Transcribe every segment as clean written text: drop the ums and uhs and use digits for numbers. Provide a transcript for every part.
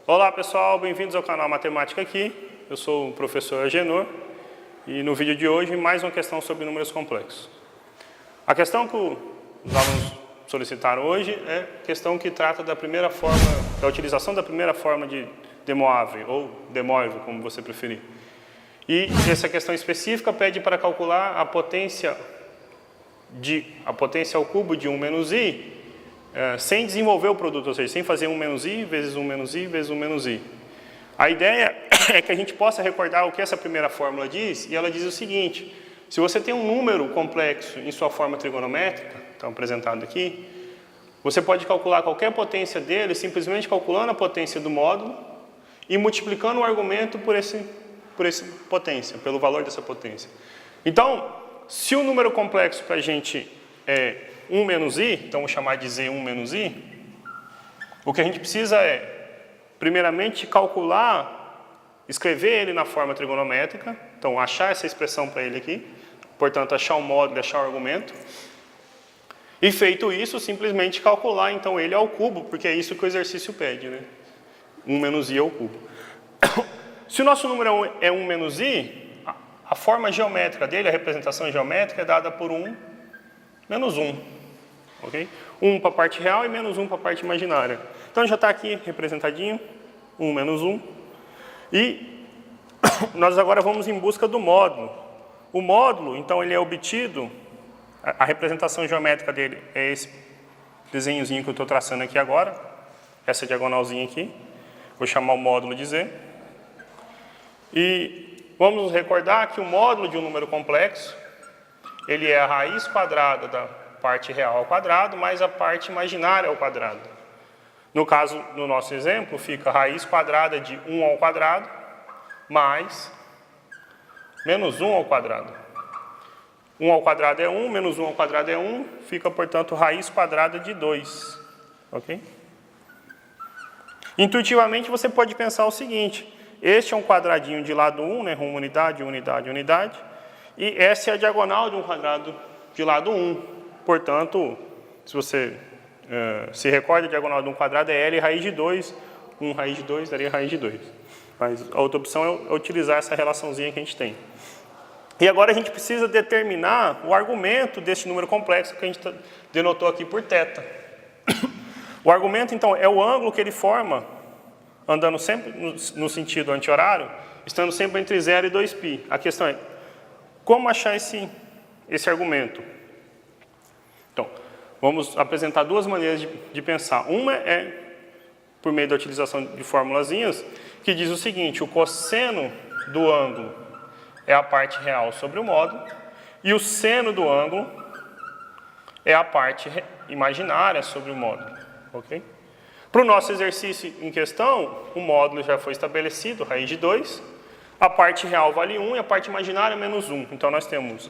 Olá pessoal, bem-vindos ao canal Matemática aqui. Eu sou o professor Agenor e no vídeo de hoje mais uma questão sobre números complexos. A questão que os alunos solicitaram hoje é a questão que trata da primeira forma, da utilização da primeira forma de De Moivre ou De Moivre, como você preferir. E essa questão específica pede para calcular a potência ao cubo de 1 menos i, sem desenvolver o produto, ou seja, sem fazer 1 menos i vezes 1 menos i vezes 1 menos i. A ideia é que a gente possa recordar o que essa primeira fórmula diz, e ela diz o seguinte: se você tem um número complexo em sua forma trigonométrica, está apresentado aqui, você pode calcular qualquer potência dele simplesmente calculando a potência do módulo e multiplicando o argumento por essa potência, pelo valor dessa potência. Então, se o número complexo para a gente é 1 menos i, então vou chamar de z1 menos i, o que a gente precisa é, primeiramente, escrever ele na forma trigonométrica, então achar essa expressão para ele aqui, portanto, achar o módulo e achar o argumento. E feito isso, simplesmente calcular então ele ao cubo, porque é isso que o exercício pede, né? 1 menos i ao cubo. Se o nosso número é 1 menos i, a forma geométrica dele, a representação geométrica é dada por 1 menos 1. Okay? 1 para a parte real e menos 1 para a parte imaginária. Então já está aqui representadinho, 1 menos 1. E nós agora vamos em busca do módulo. O módulo, então, ele é obtido, a representação geométrica dele é esse desenhozinho que eu estou traçando aqui agora, essa diagonalzinha aqui. Vou chamar o módulo de z. E vamos nos recordar que o módulo de um número complexo, ele é a raiz quadrada da parte real ao quadrado mais a parte imaginária ao quadrado. No caso, no nosso exemplo, fica a raiz quadrada de 1 ao quadrado mais menos 1 ao quadrado. 1 ao quadrado é 1, menos 1 ao quadrado é 1, fica, portanto, raiz quadrada de 2. Ok? Intuitivamente, você pode pensar o seguinte: este é um quadradinho de lado 1, né, rumo unidade, unidade, unidade, e essa é a diagonal de um quadrado de lado 1. Portanto, se você se recorda, a diagonal de um quadrado é L raiz de 2, 1 raiz de 2 daria raiz de 2. Mas a outra opção é utilizar essa relaçãozinha que a gente tem. E agora a gente precisa determinar o argumento desse número complexo que a gente denotou aqui por θ. O argumento, então, é o ângulo que ele forma, andando sempre no sentido anti-horário, estando sempre entre 0 e 2π. A questão é, como achar esse argumento? Então, vamos apresentar duas maneiras de pensar. Uma é por meio da utilização de formulazinhas, que diz o seguinte: o cosseno do ângulo é a parte real sobre o módulo, e o seno do ângulo é a parte imaginária sobre o módulo. Okay? Para o nosso exercício em questão, o módulo já foi estabelecido, raiz de 2, a parte real vale 1 e a parte imaginária menos 1. Então, nós temos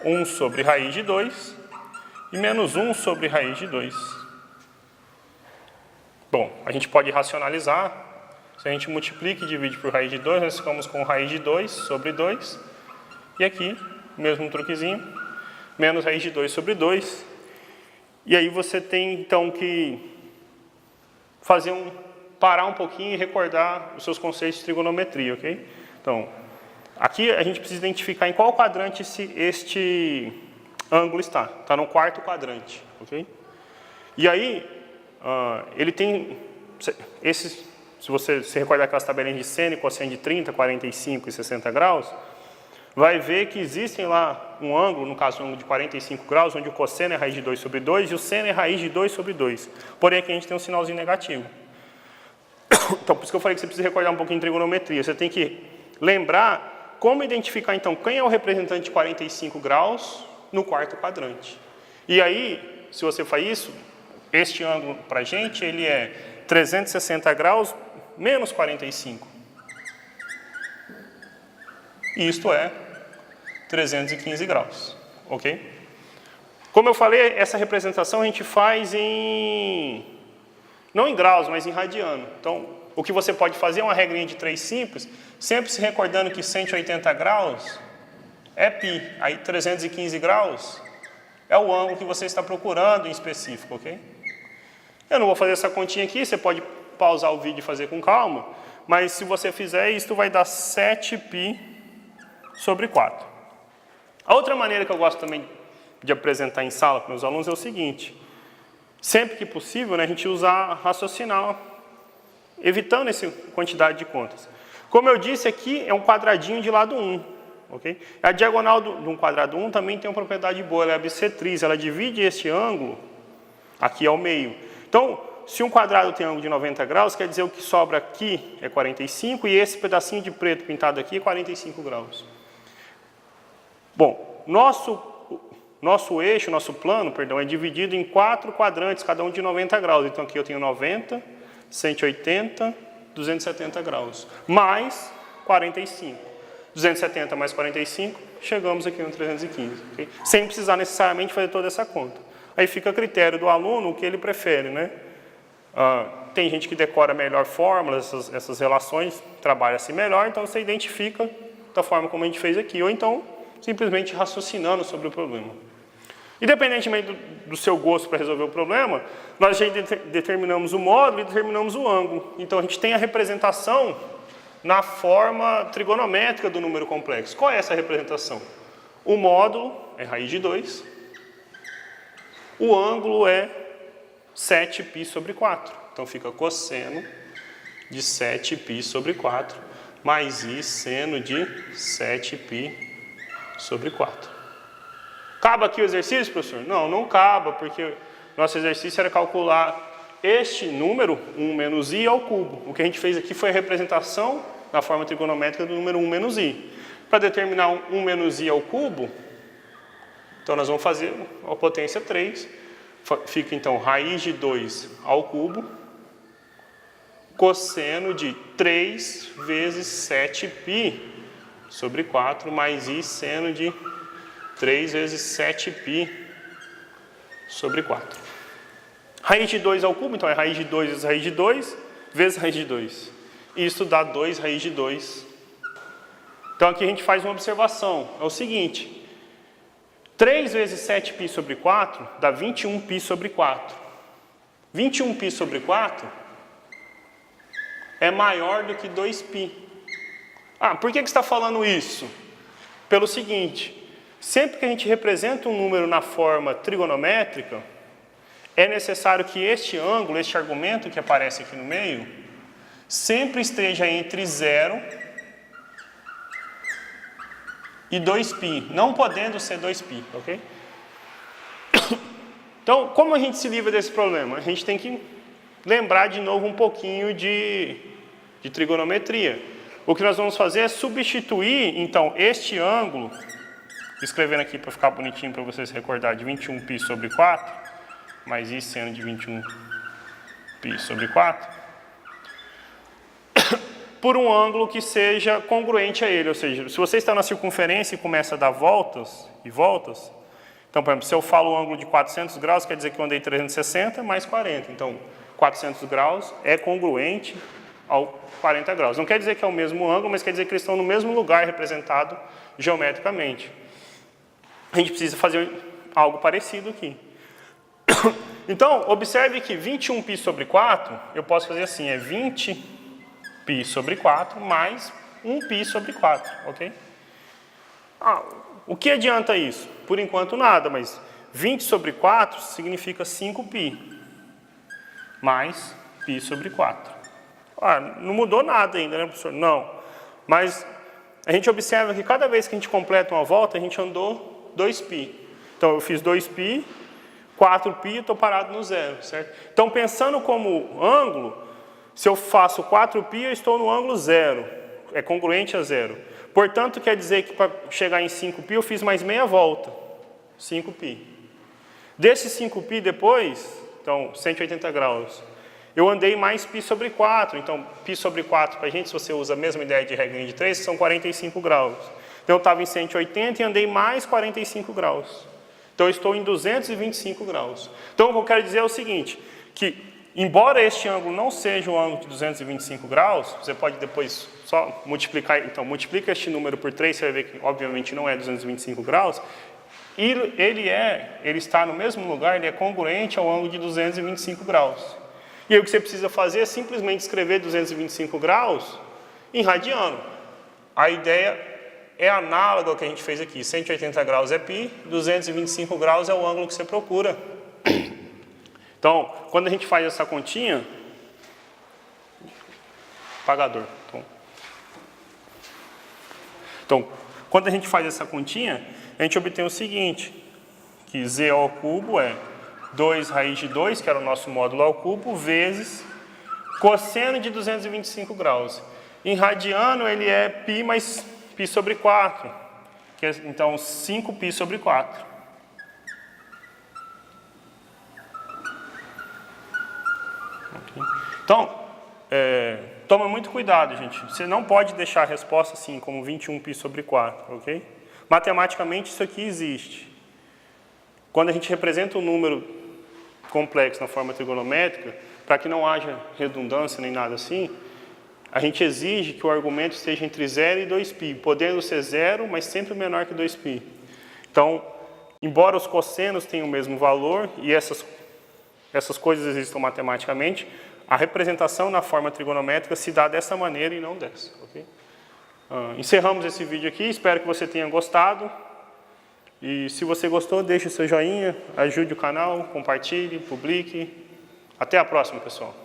1 sobre raiz de 2 e menos 1 sobre raiz de 2. Bom, a gente pode racionalizar. Se a gente multiplica e divide por raiz de 2, nós ficamos com raiz de 2 sobre 2. E aqui, mesmo truquezinho, menos raiz de 2 sobre 2. E aí você tem, então, que parar um pouquinho e recordar os seus conceitos de trigonometria, ok? Então, aqui a gente precisa identificar em qual quadrante este ângulo está. Está no quarto quadrante, ok? E aí, ele tem esses. Se você se recordar aquelas tabelinhas de seno e cosseno de 30, 45 e 60 graus, vai ver que existem lá um ângulo, no caso um ângulo de 45 graus, onde o cosseno é raiz de 2 sobre 2 e o seno é raiz de 2 sobre 2. Porém, aqui a gente tem um sinalzinho negativo. Então, por isso que eu falei que você precisa recordar um pouquinho de trigonometria. Você tem que lembrar como identificar, então, quem é o representante de 45 graus no quarto quadrante. E aí, se você faz isso, este ângulo para a gente, ele é 360 graus menos 45. E isto é 315 graus, ok? Como eu falei, essa representação a gente faz não em graus, mas em radiano. Então, o que você pode fazer é uma regrinha de 3 simples, sempre se recordando que 180 graus é π. Aí 315 graus é o ângulo que você está procurando em específico, ok? Eu não vou fazer essa continha aqui, você pode pausar o vídeo e fazer com calma, mas se você fizer isso, vai dar 7π sobre 4. A outra maneira que eu gosto também de apresentar em sala para meus alunos é o seguinte: sempre que possível, né, a gente usar raciocinar, evitando essa quantidade de contas. Como eu disse, aqui é um quadradinho de lado 1. Okay? A diagonal de um quadrado 1 também tem uma propriedade boa, ela é bissetriz, ela divide este ângulo aqui ao meio. Então, se um quadrado tem ângulo de 90 graus, quer dizer o que sobra aqui é 45 e esse pedacinho de preto pintado aqui é 45 graus. Bom, nosso eixo, nosso plano, perdão, é dividido em 4 quadrantes, cada um de 90 graus. Então aqui eu tenho 90, 180, 270 graus, mais 45. 270 mais 45, chegamos aqui no 315. Okay? Sem precisar necessariamente fazer toda essa conta. Aí fica a critério do aluno o que ele prefere, né? Tem gente que decora melhor fórmulas, essas relações, trabalha-se melhor, então você identifica da forma como a gente fez aqui, ou então simplesmente raciocinando sobre o problema. Independentemente do seu gosto para resolver o problema, nós já determinamos o módulo e determinamos o ângulo. Então a gente tem a representação na forma trigonométrica do número complexo. Qual é essa representação? O módulo é raiz de 2, o ângulo é 7π sobre 4. Então fica cosseno de 7π sobre 4, mais i seno de 7π sobre 4. Acaba aqui o exercício, professor? Não, não acaba, porque nosso exercício era calcular este número, 1 menos i, ao cubo. O que a gente fez aqui foi a representação na forma trigonométrica do número 1 menos i. Para determinar 1 menos i ao cubo, então nós vamos fazer a potência 3. Fica então raiz de 2 ao cubo, cosseno de 3 vezes 7π sobre 4, mais i seno de 3 vezes 7π sobre 4. Raiz de 2 ao cubo, então é raiz de 2 vezes raiz de 2, vezes raiz de 2. Isso dá 2 raiz de 2. Então aqui a gente faz uma observação. É o seguinte: 3 vezes 7π sobre 4 dá 21π sobre 4. 21π sobre 4 é maior do que 2π. Por que você está falando isso? Pelo seguinte: sempre que a gente representa um número na forma trigonométrica, é necessário que este ângulo, este argumento que aparece aqui no meio, sempre esteja entre 0 e 2π, não podendo ser 2π, ok? Então, como a gente se livra desse problema? A gente tem que lembrar de novo um pouquinho de trigonometria. O que nós vamos fazer é substituir, então, este ângulo, escrevendo aqui para ficar bonitinho para vocês se recordar, de 21π sobre 4, mais i seno de 21π sobre 4, por um ângulo que seja congruente a ele. Ou seja, se você está na circunferência e começa a dar voltas e voltas, então, por exemplo, se eu falo o ângulo de 400 graus, quer dizer que eu andei 360 mais 40. Então, 400 graus é congruente ao 40 graus. Não quer dizer que é o mesmo ângulo, mas quer dizer que eles estão no mesmo lugar representado geometricamente. A gente precisa fazer algo parecido aqui. Então, observe que 21π sobre 4, eu posso fazer assim, é 20π sobre 4 mais 1π sobre 4, ok? O que adianta isso? Por enquanto nada, mas 20 sobre 4 significa 5π, mais π sobre 4. Não mudou nada ainda, né, professor? Não. Mas a gente observa que cada vez que a gente completa uma volta, a gente andou 2π. Então, eu fiz 2π, 4π e estou parado no zero, certo? Então, pensando como ângulo, se eu faço 4π, eu estou no ângulo zero. É congruente a zero. Portanto, quer dizer que para chegar em 5π, eu fiz mais meia volta. 5π. Desse 5π depois, então, 180 graus, eu andei mais π sobre 4. Então, π sobre 4, para a gente, se você usa a mesma ideia de regrinha de 3, são 45 graus. Então, eu estava em 180 e andei mais 45 graus. Então, eu estou em 225 graus. Então, o que eu quero dizer é o seguinte, que, embora este ângulo não seja um ângulo de 225 graus, você pode depois só multiplicar, então, multiplica este número por 3, você vai ver que, obviamente, não é 225 graus, e ele está no mesmo lugar, ele é congruente ao ângulo de 225 graus. E aí o que você precisa fazer é simplesmente escrever 225 graus em radiano. A ideia é análoga ao que a gente fez aqui. 180 graus é π, 225 graus é o ângulo que você procura. Então, quando a gente faz essa continha... Apagador. Então, quando a gente faz essa continha, a gente obtém o seguinte, que z ao cubo é 2 raiz de 2, que era o nosso módulo ao cubo, vezes cosseno de 225 graus. Em radiano, ele é π mais π sobre 4, que é, então, 5π sobre 4. Então, toma muito cuidado, gente. Você não pode deixar a resposta assim, como 21π sobre 4, ok? Matematicamente, isso aqui existe. Quando a gente representa um número complexo na forma trigonométrica, para que não haja redundância nem nada assim, a gente exige que o argumento esteja entre 0 e 2π, podendo ser 0, mas sempre menor que 2π. Então, embora os cossenos tenham o mesmo valor, e essas coisas existam matematicamente, a representação na forma trigonométrica se dá dessa maneira e não dessa. Okay? Encerramos esse vídeo aqui, espero que você tenha gostado. E se você gostou, deixe o seu joinha, ajude o canal, compartilhe, publique. Até a próxima, pessoal.